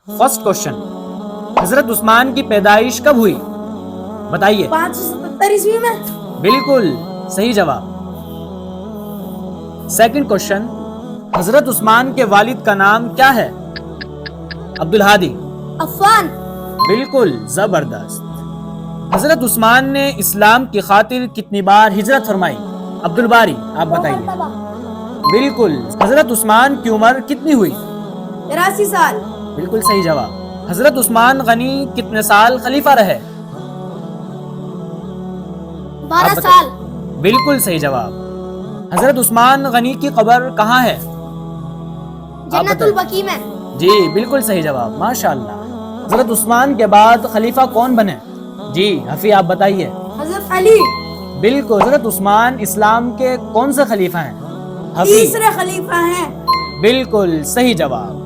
First question, हजरत उस्मान की पैदाइश कब हुई? बताइए। 577 ईस्वी में। बिल्कुल सही जवाब। सेकंड क्वेश्चन, हजरत उस्मान के वालिद का नाम क्या है? अब्दुल हादी। अफवान। बिल्कुल जबरदस्त। हजरत उस्मान ने इस्लाम की खातिर कितनी बार हिजरत फरमाई? अब्दुल बारी, आप बताइए। बिल्कुल। हजरत उस्मान की उम्र कितनी हुई? 83 साल। बिल्कुल सही जवाब। हजरत उस्मान गनी कितने साल खलीफा रहे? 12 साल। बिल्कुल सही जवाब। हजरत उस्मान गनी की कब्र कहाँ है? जन्नतुल बकी में। जी बिल्कुल सही जवाब, माशाअल्लाह। हजरत उस्मान के बाद खलीफा कौन बने? जी हफी, आप बताइए। हजरत अली। बिल्कुल। हजरत उस्मान इस्लाम के कौन से खलीफा हैं? हफी। तीसरे खलीफा हैं। बिल्कुल सही जवाब।